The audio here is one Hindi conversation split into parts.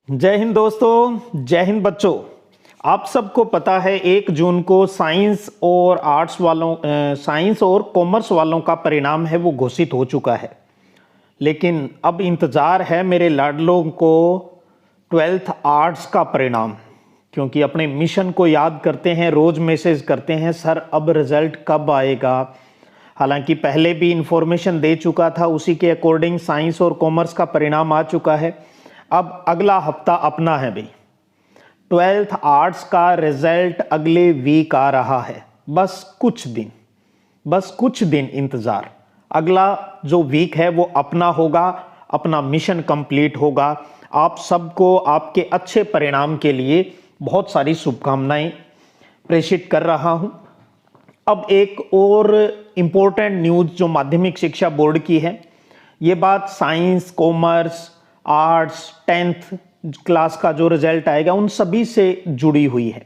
जय हिंद दोस्तों, जय हिंद बच्चों। आप सबको पता है 1 जून को साइंस और कॉमर्स वालों का परिणाम है वो घोषित हो चुका है। लेकिन अब इंतज़ार है मेरे लाडलों को 12th आर्ट्स का परिणाम, क्योंकि अपने मिशन को याद करते हैं, रोज़ मैसेज करते हैं सर अब रिज़ल्ट कब आएगा। हालांकि पहले भी इंफॉर्मेशन दे चुका था, उसी के अकॉर्डिंग साइंस और कॉमर्स का परिणाम आ चुका है। अब अगला हफ्ता अपना है भाई, 12th आर्ट्स का रिजल्ट अगले वीक आ रहा है। बस कुछ दिन इंतज़ार। अगला जो वीक है वो अपना होगा, अपना मिशन कंप्लीट होगा। आप सबको आपके अच्छे परिणाम के लिए बहुत सारी शुभकामनाएं प्रेषित कर रहा हूं। अब एक और इम्पोर्टेंट न्यूज़ जो माध्यमिक शिक्षा बोर्ड की है, ये बात science, commerce, arts, 10th class का जो रिजल्ट आएगा उन सभी से जुड़ी हुई है।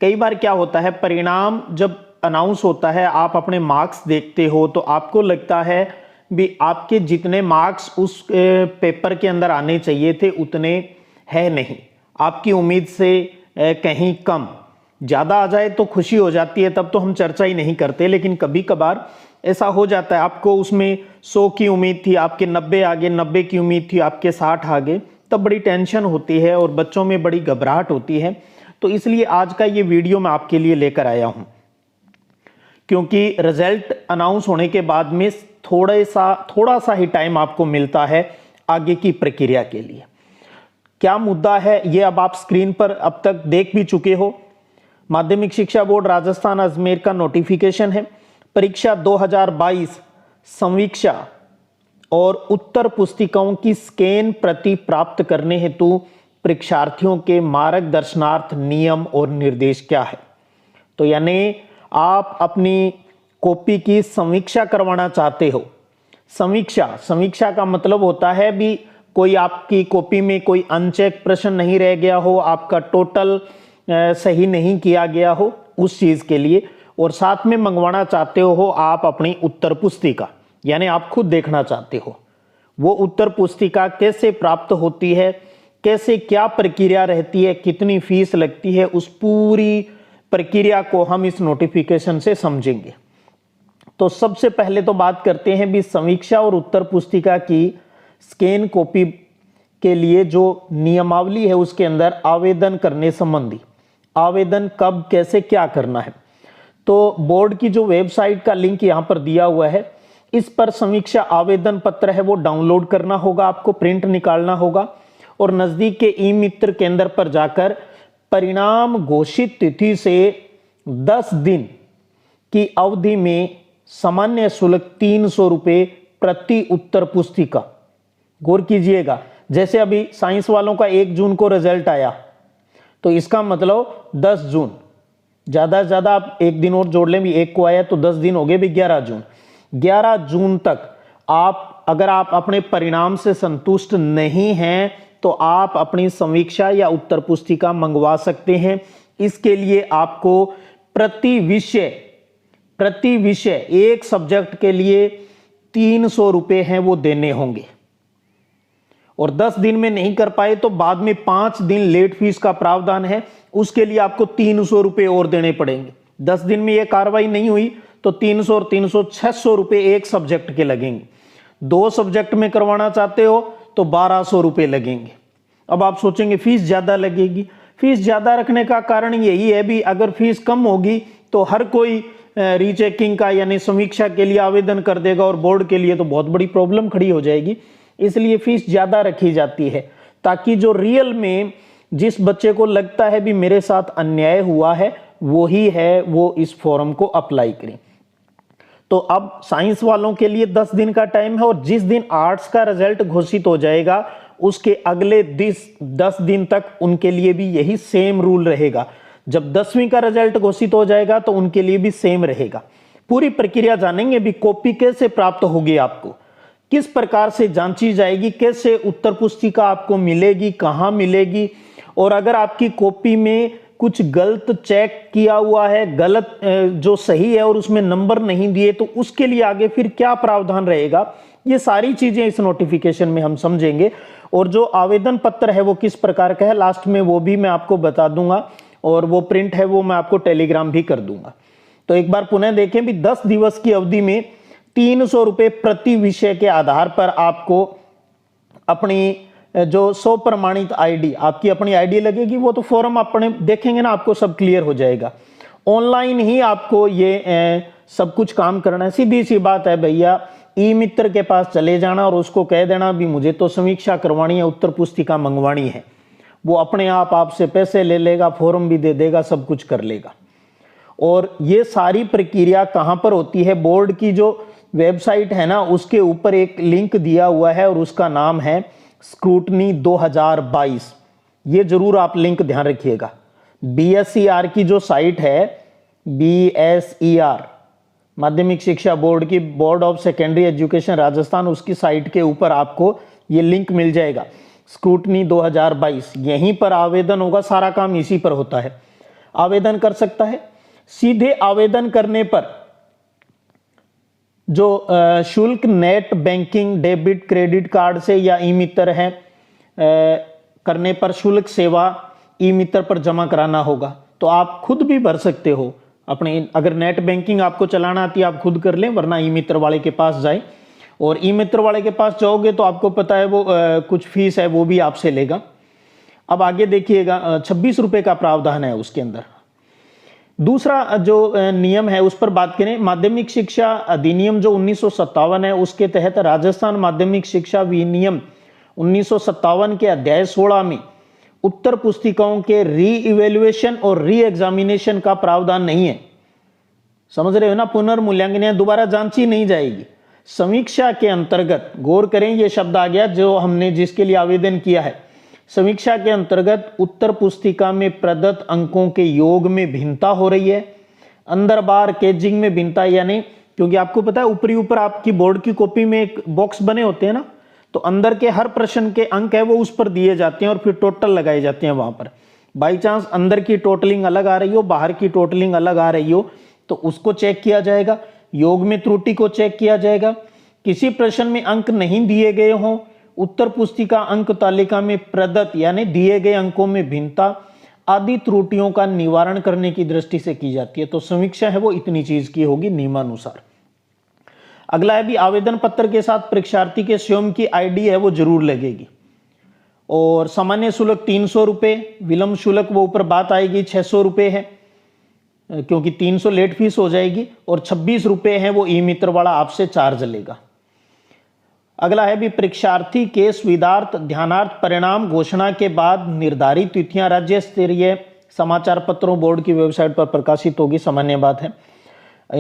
कई बार क्या होता है, परिणाम जब अनाउंस होता है, आप अपने मार्क्स देखते हो तो आपको लगता है भी आपके जितने मार्क्स उस पेपर के अंदर आने चाहिए थे उतने है नहीं, आपकी उम्मीद से कहीं कम। ज़्यादा आ जाए तो खुशी हो जाती है, तब तो हम चर्चा ही नहीं करते। लेकिन कभी कभार ऐसा हो जाता है, आपको उसमें 100 की उम्मीद थी, आपके 90 आ गए, 90 की उम्मीद थी, आपके 60 आ गए, तब बड़ी टेंशन होती है और बच्चों में बड़ी घबराहट होती है। तो इसलिए आज का ये वीडियो मैं आपके लिए लेकर आया हूं, क्योंकि रिजल्ट अनाउंस होने के बाद में थोड़ा सा ही टाइम आपको मिलता है आगे की प्रक्रिया के लिए। क्या मुद्दा है ये अब आप स्क्रीन पर अब तक देख भी चुके हो। माध्यमिक शिक्षा बोर्ड राजस्थान अजमेर का नोटिफिकेशन है। परीक्षा 2022 समीक्षा और उत्तर पुस्तिकाओं की स्कैन प्रति प्राप्त करने हेतु परीक्षार्थियों के मार्गदर्शनार्थ नियम और निर्देश क्या है। तो यानी आप अपनी कॉपी की समीक्षा करवाना चाहते हो। समीक्षा का मतलब होता है भी कोई आपकी कॉपी में कोई अनचेक प्रश्न नहीं रह गया हो, आपका टोटल सही नहीं किया गया हो, उस चीज के लिए। और साथ में मंगवाना चाहते हो आप अपनी उत्तर पुस्तिका, यानी आप खुद देखना चाहते हो वो उत्तर पुस्तिका कैसे प्राप्त होती है, कैसे क्या प्रक्रिया रहती है, कितनी फीस लगती है, उस पूरी प्रक्रिया को हम इस नोटिफिकेशन से समझेंगे। तो सबसे पहले तो बात करते हैं भी समीक्षा और उत्तर पुस्तिका की स्कैन कॉपी के लिए जो नियमावली है, उसके अंदर आवेदन करने संबंधी, आवेदन कब कैसे क्या करना है। तो बोर्ड की जो वेबसाइट का लिंक यहां पर दिया हुआ है, इस पर समीक्षा आवेदन पत्र है वो डाउनलोड करना होगा, आपको प्रिंट निकालना होगा और नजदीक के ई मित्र केंद्र पर जाकर परिणाम घोषित तिथि से 10 दिन की अवधि में सामान्य शुल्क 300 रुपये प्रति उत्तर पुस्तिका। गौर कीजिएगा, जैसे अभी साइंस वालों का 1 जून को रिजल्ट आया, तो इसका मतलब 10 जून, ज्यादा से ज्यादा आप 1 दिन और जोड़ लें, भी 1 को आया तो 10 दिन हो गए भी 11 जून। 11 जून तक आप, अगर आप अपने परिणाम से संतुष्ट नहीं हैं तो आप अपनी समीक्षा या उत्तर पुस्तिका मंगवा सकते हैं। इसके लिए आपको प्रति विषय एक सब्जेक्ट के लिए 300 रुपये हैं वो देने होंगे। और 10 दिन में नहीं कर पाए तो बाद में 5 दिन लेट फीस का प्रावधान है, उसके लिए आपको 300 रुपये और देने पड़ेंगे। 10 दिन में यह कार्रवाई नहीं हुई तो 300 और 300 600 रुपये एक सब्जेक्ट के लगेंगे। 2 सब्जेक्ट में करवाना चाहते हो तो 1200 रुपये लगेंगे। अब आप सोचेंगे फीस ज्यादा लगेगी। फीस ज्यादा रखने का कारण यही है भी अगर फीस कम होगी तो हर कोई रीचेकिंग का यानी समीक्षा के लिए आवेदन कर देगा और बोर्ड के लिए तो बहुत बड़ी प्रॉब्लम खड़ी हो जाएगी। इसलिए फीस ज्यादा रखी जाती है, ताकि जो रियल में जिस बच्चे को लगता है भी मेरे साथ अन्याय हुआ है वही है वो इस फॉर्म को अप्लाई करें। तो अब साइंस वालों के लिए 10 दिन का टाइम है और जिस दिन आर्ट्स का रिजल्ट घोषित हो जाएगा उसके अगले 10 दिन तक उनके लिए भी यही सेम रूल रहेगा। जब 10वीं का रिजल्ट घोषित हो जाएगा तो उनके लिए भी सेम रहेगा। पूरी प्रक्रिया जानेंगे भी कॉपी कैसे प्राप्त होगी, आपको किस प्रकार से जांची जाएगी, कैसे उत्तर पुस्तिका आपको मिलेगी, कहां मिलेगी, और अगर आपकी कॉपी में कुछ गलत चेक किया हुआ है, गलत जो सही है और उसमें नंबर नहीं दिए, तो उसके लिए आगे फिर क्या प्रावधान रहेगा, ये सारी चीजें इस नोटिफिकेशन में हम समझेंगे। और जो आवेदन पत्र है वो किस प्रकार का है लास्ट में वो भी मैं आपको बता दूंगा, और वो प्रिंट है वो मैं आपको टेलीग्राम भी कर दूंगा। तो एक बार पुनः देखें भी 10 दिवस की अवधि में 300 रुपये प्रति विषय के आधार पर आपको अपनी जो 100 प्रमाणित आईडी, आपकी अपनी आईडी लगेगी, वो तो फॉर्म अपने देखेंगे ना आपको सब क्लियर हो जाएगा। ऑनलाइन ही आपको ये सब कुछ काम करना है। सीधी सी बात है भैया, ई मित्र के पास चले जाना और उसको कह देना भी मुझे तो समीक्षा करवानी है, उत्तर पुस्तिका मंगवानी है, वो अपने आप आपसे पैसे ले लेगा, फॉर्म भी दे देगा, सब कुछ कर लेगा। और ये सारी प्रक्रिया कहाँ पर होती है, बोर्ड की जो वेबसाइट है ना उसके ऊपर एक लिंक दिया हुआ है और उसका नाम है स्क्रूटनी 2022। ये जरूर आप लिंक ध्यान रखिएगा। BSER की जो साइट है, BSER माध्यमिक शिक्षा बोर्ड की, board of secondary education Rajasthan, उसकी साइट के ऊपर आपको ये लिंक मिल जाएगा स्क्रूटनी 2022। यहीं पर आवेदन होगा, सारा काम इसी पर होता है। आवेदन कर सकता है। सीधे आवेदन करने पर जो शुल्क net banking, debit, credit card से या ई मित्र है करने पर शुल्क सेवा ई मित्र पर जमा कराना होगा। तो आप खुद भी भर सकते हो अपने, अगर नेट बैंकिंग आपको चलाना आती है आप खुद कर लें, वरना ई मित्र वाले के पास जाए। और ई मित्र वाले के पास जाओगे तो आपको पता है वो कुछ फीस है वो भी आपसे लेगा। अब आगे देखिएगा 26 रुपये का प्रावधान है उसके अंदर। दूसरा जो नियम है उस पर बात करें, माध्यमिक शिक्षा अधिनियम जो 1957 है उसके तहत राजस्थान माध्यमिक शिक्षा विनियम 1957 के अध्याय 16 में उत्तर पुस्तिकाओं के री इवेल्युएशन और री एग्जामिनेशन का प्रावधान नहीं है। समझ रहे हो ना, पुनर्मूल्यांकन दोबारा जांची नहीं जाएगी। समीक्षा के अंतर्गत गौर करें, ये शब्द आ गया जो हमने जिसके लिए आवेदन किया है। समीक्षा के अंतर्गत उत्तर पुस्तिका में प्रदत्त अंकों के योग में भिन्नता हो रही है, अंदर बार केजिंग में भिन्नता, यानी क्योंकि आपको पता है ऊपरी ऊपर आपकी बोर्ड की कॉपी में एक बॉक्स बने होते हैं ना, तो अंदर के हर प्रश्न के अंक है वो उस पर दिए जाते हैं और फिर टोटल लगाए जाते हैं वहां पर। बाई चांस अंदर की टोटलिंग अलग आ रही हो, बाहर की टोटलिंग अलग आ रही हो, तो उसको चेक किया जाएगा। योग में त्रुटि को चेक किया जाएगा। किसी प्रश्न में अंक नहीं दिए गए हों, उत्तर पुस्तिका अंक तालिका में प्रदत्त यानी दिए गए अंकों में भिन्नता आदि त्रुटियों का निवारण करने की दृष्टि से की जाती है। तो समीक्षा है वो इतनी चीज की होगी नियमानुसार। अगला है भी आवेदन पत्र के साथ परीक्षार्थी के स्वयं की आईडी है वो जरूर लगेगी। और सामान्य शुल्क 300 रुपये, विलंब शुल्क वो ऊपर बात आएगी 600 रुपये है, क्योंकि 300 लेट फीस हो जाएगी, और 26 रुपये है वो ई मित्र वाला आपसे चार्ज लेगा। अगला है भी परीक्षार्थी के स्वीदार्थ ध्यानार्थ परिणाम घोषणा के बाद निर्धारित तिथियां राज्य स्तरीय समाचार पत्रों बोर्ड की वेबसाइट पर प्रकाशित होगी, सामान्य बात है।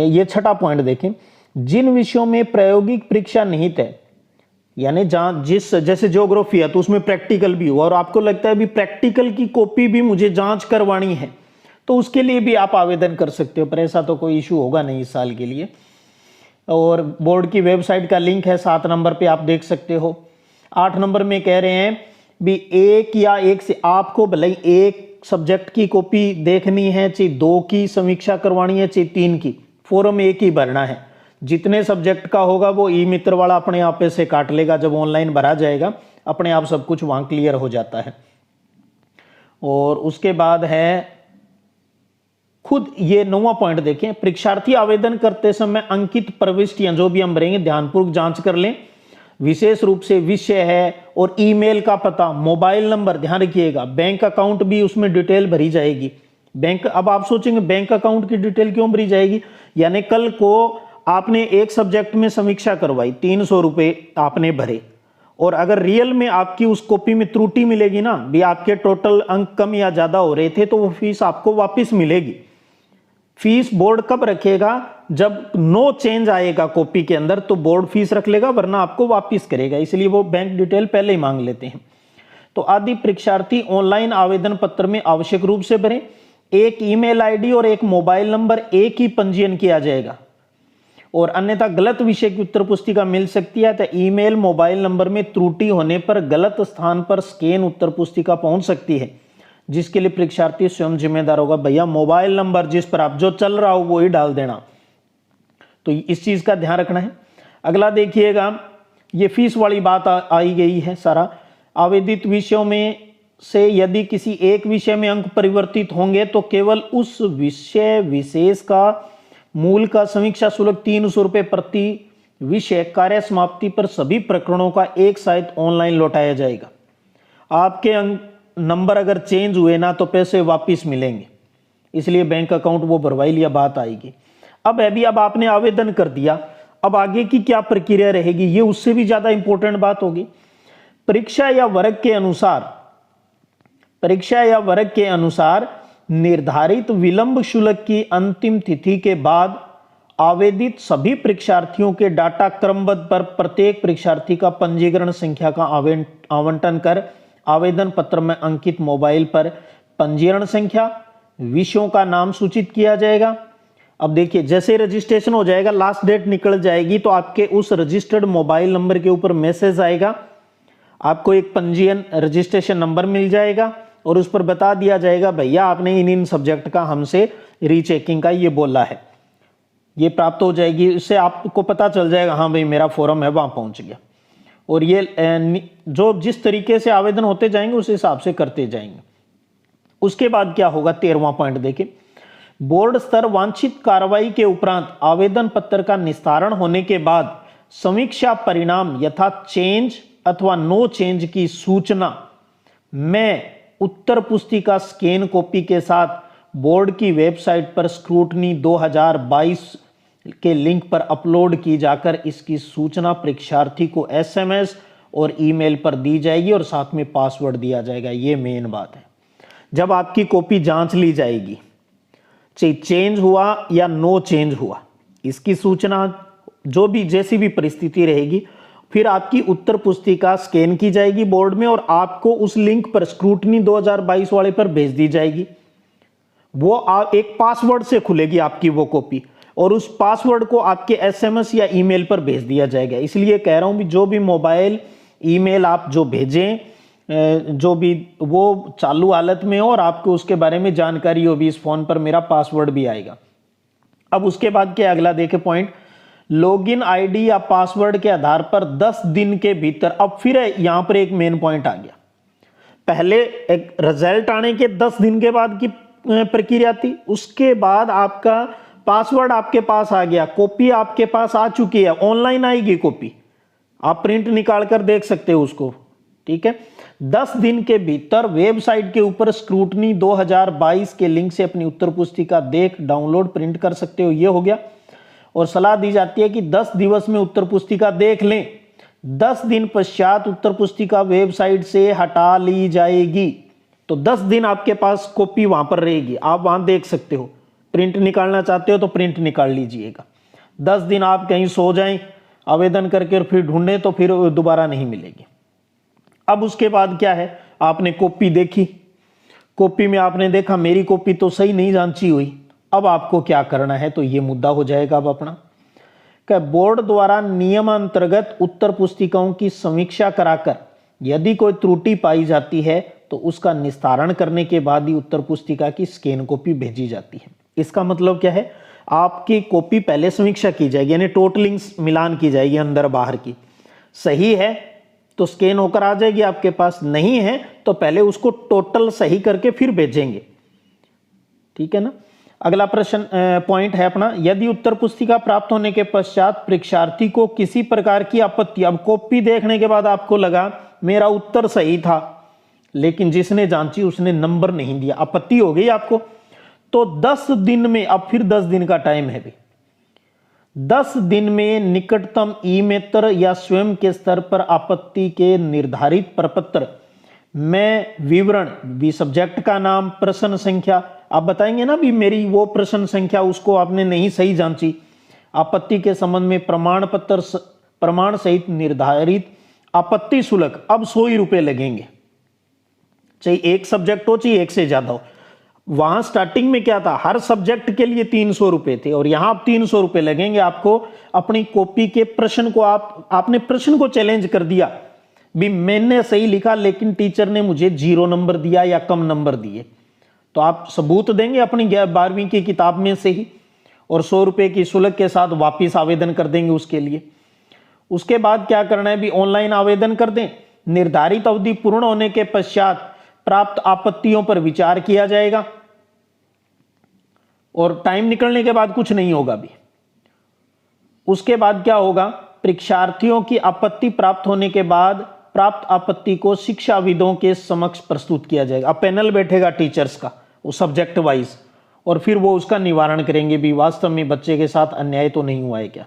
ये छठा पॉइंट देखें, जिन विषयों में प्रायोगिक परीक्षा निहित है, यानी जहां जैसे ज्योग्राफी है तो उसमें प्रैक्टिकल भी हो और आपको लगता है भी प्रैक्टिकल की कॉपी भी मुझे जांच करवानी है, तो उसके लिए भी आप आवेदन कर सकते हो, पर ऐसा तो कोई इशू होगा नहीं इस साल के लिए। और बोर्ड की वेबसाइट का लिंक है 7 नंबर पे, आप देख सकते हो। 8 नंबर में कह रहे हैं भी एक या एक से आपको भले ही एक सब्जेक्ट की कॉपी देखनी है, चाहे 2 की समीक्षा करवानी है, चाहे 3 की, फॉर्म एक ही भरना है। जितने सब्जेक्ट का होगा वो ई मित्र वाला अपने आप से काट लेगा, जब ऑनलाइन भरा जाएगा अपने आप सब कुछ वहां क्लियर हो जाता है। और उसके बाद है खुद ये 9वां पॉइंट देखें, परीक्षार्थी आवेदन करते समय अंकित प्रविष्टियां जो भी हम भरेंगे ध्यानपूर्वक जांच कर लें, विशेष रूप से विषय है और ईमेल का पता, मोबाइल नंबर ध्यान रखिएगा, बैंक अकाउंट भी उसमें डिटेल भरी जाएगी। बैंक, अब आप सोचेंगे बैंक अकाउंट की डिटेल क्यों भरी जाएगी, यानी कल को आपने एक सब्जेक्ट में समीक्षा करवाई, 300 रुपये आपने भरे, और अगर रियल में आपकी उस कॉपी में त्रुटि मिलेगी ना भी आपके टोटल अंक कम या ज्यादा हो रहे थे, तो वो फीस आपको वापस मिलेगी। फीस बोर्ड कब रखेगा, जब नो चेंज आएगा कॉपी के अंदर तो बोर्ड फीस रख लेगा, वरना आपको वापस करेगा, इसलिए वो बैंक डिटेल पहले ही मांग लेते हैं। तो आदि परीक्षार्थी ऑनलाइन आवेदन पत्र में आवश्यक रूप से भरें। एक ईमेल आईडी और एक मोबाइल नंबर एक ही पंजीयन किया जाएगा, और अन्यथा गलत विषय की उत्तर पुस्तिका मिल सकती है। तो ईमेल मोबाइल नंबर में त्रुटि होने पर गलत स्थान पर स्कैन उत्तर पुस्तिका पहुंच सकती है, जिसके लिए परीक्षार्थी स्वयं जिम्मेदार होगा। भैया मोबाइल नंबर जिस पर आप जो चल रहा हो वो ही डाल देना, तो इस चीज का ध्यान रखना है। अगला देखिएगा, ये फीस वाली बात आई गई है सारा। आवेदित विषयों में से यदि किसी एक विषय में अंक परिवर्तित होंगे तो केवल उस विषय विशेष का मूल का समीक्षा शुल्क 300 रुपये प्रति विषय कार्य समाप्ति पर सभी प्रकरणों का एक साथ ऑनलाइन लौटाया जाएगा। आपके अंक नंबर अगर चेंज हुए ना तो पैसे वापस मिलेंगे, इसलिए बैंक अकाउंट वो भरवाई लिया, बात आएगी। अब आपने आवेदन कर दिया, अब आगे की क्या प्रक्रिया रहेगी, ये उससे भी ज्यादा इंपॉर्टेंट बात होगी। परीक्षा या वर्ग के अनुसार निर्धारित विलंब शुल्क की अंतिम तिथि के बाद आवेदित सभी परीक्षार्थियों के डाटा क्रमबद्ध पर प्रत्येक परीक्षार्थी का पंजीकरण संख्या का आवंटन कर आवेदन पत्र में अंकित मोबाइल पर पंजीकरण संख्या, विषयों का नाम सूचित किया जाएगा। अब देखिए, जैसे रजिस्ट्रेशन हो जाएगा, लास्ट डेट निकल जाएगी तो आपके उस रजिस्टर्ड मोबाइल नंबर के ऊपर मैसेज आएगा, आपको एक पंजीयन रजिस्ट्रेशन नंबर मिल जाएगा और उस पर बता दिया जाएगा भैया आपने इन सब्जेक्ट का हमसे रीचेकिंग का ये बोला है, ये प्राप्त हो जाएगी। इससे आपको पता चल जाएगा हाँ भाई मेरा फॉर्म है वहां पहुंच गया। और ये जो जिस तरीके से आवेदन होते जाएंगे उस हिसाब से करते जाएंगे। उसके बाद क्या होगा, 13वां पॉइंट देखिए, बोर्ड स्तर वांछित कार्रवाई के उपरांत आवेदन पत्र का निस्तारण होने के बाद समीक्षा परिणाम यथा चेंज अथवा नो चेंज की सूचना में उत्तर पुस्तिका स्कैन कॉपी के साथ बोर्ड की वेबसाइट पर स्क्रूटनी 2022 के लिंक पर अपलोड की जाकर इसकी सूचना परीक्षार्थी को एसएमएस और ईमेल पर दी जाएगी और साथ में पासवर्ड दिया जाएगा। ये मेन बात है। जब आपकी कॉपी जांच ली जाएगी, चाहे चेंज हुआ या नो चेंज हुआ, इसकी सूचना जो भी जैसी भी परिस्थिति रहेगी, फिर आपकी उत्तर पुस्तिका स्कैन की जाएगी बोर्ड में और आपको उस लिंक पर स्क्रूटनी 2022 वाले पर भेज दी जाएगी। वो एक पासवर्ड से खुलेगी आपकी वो कॉपी और उस पासवर्ड को आपके एसएमएस या ईमेल पर भेज दिया जाएगा। इसलिए कह रहा हूं भी जो भी मोबाइल ईमेल आप जो भेजें, जो भी वो चालू हालत में हो और आपको उसके बारे में जानकारी हो भी, इस फोन पर मेरा पासवर्ड भी आएगा। अब उसके बाद क्या अगला देखे पॉइंट, लॉगिन आईडी या पासवर्ड के आधार पर 10 दिन के भीतर। अब फिर यहां पर एक मेन पॉइंट आ गया, पहले एक रिजल्ट आने के 10 दिन के बाद की प्रक्रिया थी, उसके बाद आपका पासवर्ड आपके पास आ गया, कॉपी आपके पास आ चुकी है, ऑनलाइन आएगी कॉपी, आप प्रिंट निकाल कर देख सकते हो उसको, ठीक है। 10 दिन के भीतर वेबसाइट के ऊपर स्क्रूटनी 2022 के लिंक से अपनी उत्तर पुस्तिका देख डाउनलोड प्रिंट कर सकते हो, ये हो गया। और सलाह दी जाती है कि 10 दिवस में उत्तर पुस्तिका देख लें, 10 दिन पश्चात उत्तर पुस्तिका वेबसाइट से हटा ली जाएगी। तो 10 दिन आपके पास कॉपी वहां पर रहेगी, आप वहां देख सकते हो, प्रिंट निकालना चाहते हो तो प्रिंट निकाल लीजिएगा। 10 दिन आप कहीं सो जाएं आवेदन करके और फिर ढूंढें तो फिर दोबारा नहीं मिलेगी। अब उसके बाद क्या है, आपने कॉपी देखी, कॉपी में आपने देखा मेरी कॉपी तो सही नहीं जांची हुई, अब आपको क्या करना है, तो ये मुद्दा हो जाएगा अब अपना कि बोर्ड द्वारा नियमांतर्गत उत्तर पुस्तिकाओं की समीक्षा कराकर यदि कोई त्रुटि पाई जाती है तो उसका निस्तारण करने के बाद ही उत्तर पुस्तिका की स्कैन कॉपी भेजी जाती है। इसका मतलब क्या है, आपकी कॉपी पहले समीक्षा की जाएगी, यानी टोटलिंग मिलान की जाएगी अंदर बाहर की, सही है तो स्कैन होकर आ जाएगी आपके पास, नहीं है तो पहले उसको टोटल सही करके फिर भेजेंगे, ठीक है ना। अगला प्रश्न पॉइंट है अपना, यदि उत्तर पुस्तिका प्राप्त होने के पश्चात परीक्षार्थी को किसी प्रकार की आपत्ति, अब कॉपी देखने के बाद आपको लगा मेरा उत्तर सही था लेकिन जिसने जांची उसने नंबर नहीं दिया, आपत्ति हो गई आपको, तो 10 दिन में, अब फिर 10 दिन का टाइम है भी, 10 दिन में निकटतम ई मित्र या स्वयं के स्तर पर आपत्ति के निर्धारित प्रपत्र में विवरण भी, सब्जेक्ट का नाम, प्रश्न संख्या, आप बताएंगे ना भी मेरी वो प्रश्न संख्या उसको आपने नहीं सही जांची, आपत्ति के संबंध में प्रमाण पत्र प्रमाण सहित निर्धारित आपत्ति शुल्क अब 100 रुपए लगेंगे, चाहे एक सब्जेक्ट हो चाहे एक से ज्यादा हो। वहां स्टार्टिंग में क्या था, हर सब्जेक्ट के लिए 300 रुपए थे और यहां अब 300 रुपए लगेंगे आपको। अपनी कॉपी के प्रश्न को आपने प्रश्न को चैलेंज कर दिया भी मैंने सही लिखा लेकिन टीचर ने मुझे 0 नंबर दिया या कम नंबर दिए, तो आप सबूत देंगे अपनी 12वीं की किताब में से ही और 100 रुपए की शुल्क के साथ वापिस आवेदन कर देंगे उसके लिए। उसके बाद क्या करना है भी, ऑनलाइन आवेदन कर दें, निर्धारित अवधि पूर्ण होने के पश्चात प्राप्त आपत्तियों पर विचार किया जाएगा और टाइम निकलने के बाद कुछ नहीं होगा भी। उसके बाद क्या होगा, परीक्षार्थियों की आपत्ति प्राप्त होने के बाद प्राप्त आपत्ति को शिक्षाविदों के समक्ष प्रस्तुत किया जाएगा। अब पैनल बैठेगा टीचर्स का, वो सब्जेक्ट वाइज, और फिर वो उसका निवारण करेंगे भी वास्तव में बच्चे के साथ अन्याय तो नहीं हुआ है क्या।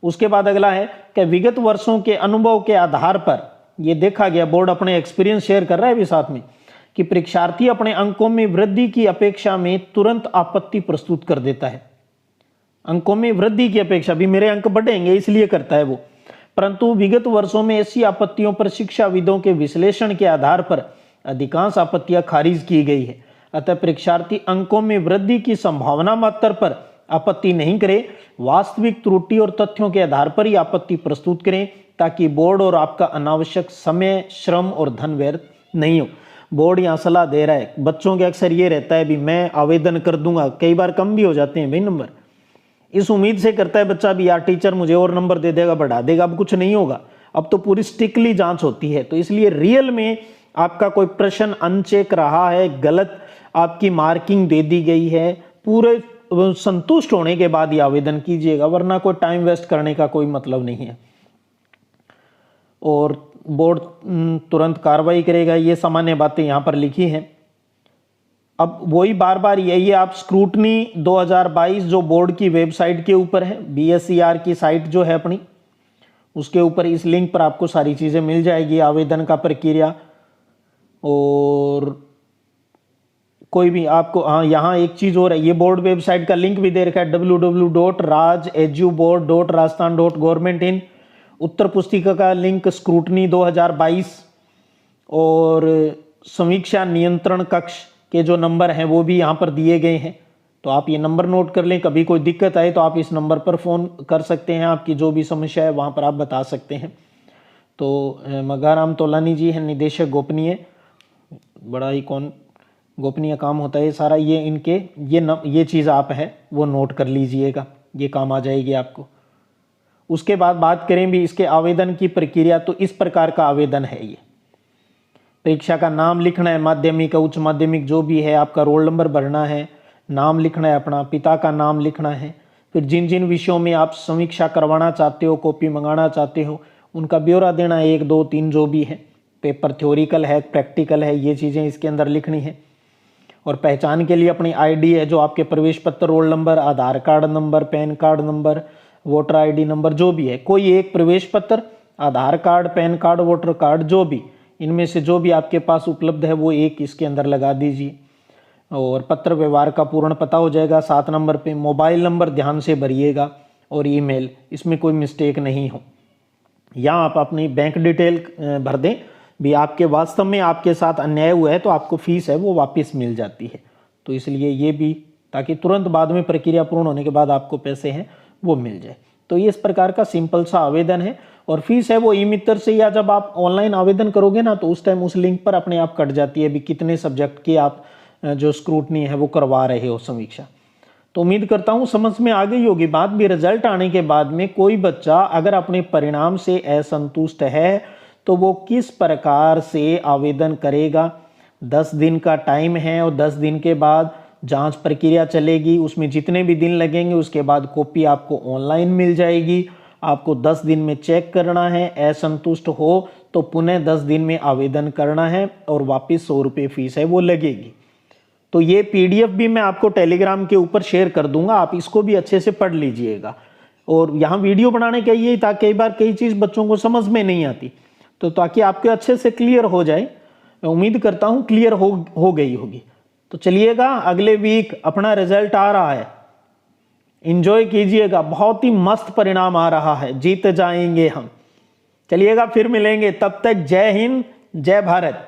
उसके बाद अगला है कि विगत वर्षों के अनुभव के आधार पर ये देखा गया, बोर्ड अपने एक्सपीरियंस शेयर कर रहा है भी साथ में, कि परीक्षार्थी अपने अंकों में वृद्धि की अपेक्षा में तुरंत आपत्ति प्रस्तुत कर देता है। अंकों में वृद्धि की अपेक्षा भी, मेरे अंक बढ़ेंगे इसलिए करता है वो, परंतु विगत वर्षों में ऐसी आपत्तियों पर शिक्षाविदों के विश्लेषण के आधार पर अधिकांश आपत्तियां खारिज की गई है। अतः परीक्षार्थी अंकों में वृद्धि की संभावना मात्र पर आपत्ति नहीं करे, वास्तविक त्रुटि और तथ्यों के आधार पर ही आपत्ति प्रस्तुत करें, ताकि बोर्ड और आपका अनावश्यक समय, श्रम और धन व्यर्थ नहीं हो। बोर्ड यहाँ सलाह दे रहा है, बच्चों के अक्सर ये रहता है भी मैं आवेदन कर दूंगा, कई बार कम भी हो जाते हैं भाई नंबर, इस उम्मीद से करता है बच्चा भी यार टीचर मुझे और नंबर दे देगा, बढ़ा देगा। अब कुछ नहीं होगा, अब तो पूरी स्ट्रिक्टली जांच होती है। तो इसलिए रियल में आपका कोई प्रश्न अनचेक रहा है, गलत आपकी मार्किंग दे दी गई है, पूरे संतुष्ट होने के बाद ही आवेदन कीजिएगा, वरना कोई टाइम वेस्ट करने का कोई मतलब नहीं है। और बोर्ड तुरंत कार्रवाई करेगा, ये सामान्य बातें यहाँ पर लिखी हैं। अब वही बार बार यही है, आप स्क्रूटनी 2022 जो बोर्ड की वेबसाइट के ऊपर है, BSER की साइट जो है अपनी, उसके ऊपर इस लिंक पर आपको सारी चीज़ें मिल जाएगी, आवेदन का प्रक्रिया। और कोई भी आपको, हाँ यहाँ एक चीज़ और है, ये बोर्ड वेबसाइट का लिंक भी दे रखा है www.rajeduboard.rajasthan.government.in, उत्तर पुस्तिका का लिंक स्क्रूटनी 2022 और समीक्षा नियंत्रण कक्ष के जो नंबर हैं वो भी यहाँ पर दिए गए हैं। तो आप ये नंबर नोट कर लें, कभी कोई दिक्कत आए तो आप इस नंबर पर फ़ोन कर सकते हैं, आपकी जो भी समस्या है वहाँ पर आप बता सकते हैं। तो मगाराम तोलानी जी हैं निदेशक गोपनीय, बड़ा ही गोपनीय काम होता है सारा, ये इनके ये चीज़ आप है वो नोट कर लीजिएगा, ये काम आ जाएगी आपको। उसके बाद बात करें भी इसके आवेदन की प्रक्रिया, तो इस प्रकार का आवेदन है ये। परीक्षा का नाम लिखना है, माध्यमिक उच्च माध्यमिक जो भी है, आपका रोल नंबर भरना है, नाम लिखना है अपना, पिता का नाम लिखना है, फिर जिन जिन विषयों में आप समीक्षा करवाना चाहते हो, कॉपी मंगाना चाहते हो, उनका ब्यौरा देना है, 1 2 3 जो भी है, पेपर थ्योरिकल है प्रैक्टिकल है, ये चीज़ें इसके अंदर लिखनी है। और पहचान के लिए अपनी ID है, जो आपके प्रवेश पत्र, roll number, Aadhaar card number, PAN card number, voter ID number जो भी है, कोई एक प्रवेश पत्र, Aadhaar card, PAN card, voter card जो भी, इनमें से जो भी आपके पास उपलब्ध है वो एक इसके अंदर लगा दीजिए। और पत्र व्यवहार का पूर्ण पता हो जाएगा 7 नंबर पे। मोबाइल नंबर ध्यान से भरिएगा और ईमेल, इसमें कोई मिस्टेक नहीं हो। यहाँ आप अपनी बैंक डिटेल भर दें भी, आपके वास्तव में आपके साथ अन्याय हुआ है तो आपको फीस है वो वापस मिल जाती है। तो इसलिए ये भी, ताकि तुरंत बाद में प्रक्रिया पूर्ण होने के बाद आपको पैसे हैं वो मिल जाए। तो ये इस प्रकार का सिंपल सा आवेदन है। और फीस है वो ई मित्र से, या जब आप ऑनलाइन आवेदन करोगे ना तो उस टाइम उस लिंक पर अपने आप कट जाती है भी कितने सब्जेक्ट की आप जो स्क्रूटनी है वो करवा रहे हो समीक्षा। तो उम्मीद करता हूँ समझ में आ गई होगी बात भी। रिजल्ट आने के बाद में कोई बच्चा अगर अपने परिणाम से असंतुष्ट है तो वो किस प्रकार से आवेदन करेगा। 10 दिन का टाइम है और 10 दिन के बाद जांच प्रक्रिया चलेगी, उसमें जितने भी दिन लगेंगे उसके बाद कॉपी आपको ऑनलाइन मिल जाएगी। आपको 10 दिन में चेक करना है, असंतुष्ट हो तो पुनः 10 दिन में आवेदन करना है और वापस 100 रुपये फीस है वो लगेगी। तो ये PDF भी मैं आपको टेलीग्राम के ऊपर शेयर कर दूंगा, आप इसको भी अच्छे से पढ़ लीजिएगा। और यहाँ वीडियो बनाने का यही था, कई बार कई चीज़ बच्चों को समझ में नहीं आती, तो ताकि आपके अच्छे से क्लियर हो जाए। मैं उम्मीद करता हूँ क्लियर हो गई होगी। तो चलिएगा, अगले वीक अपना रिजल्ट आ रहा है, एंजॉय कीजिएगा, बहुत ही मस्त परिणाम आ रहा है, जीत जाएंगे हम। चलिएगा फिर मिलेंगे, तब तक जय हिंद जय भारत।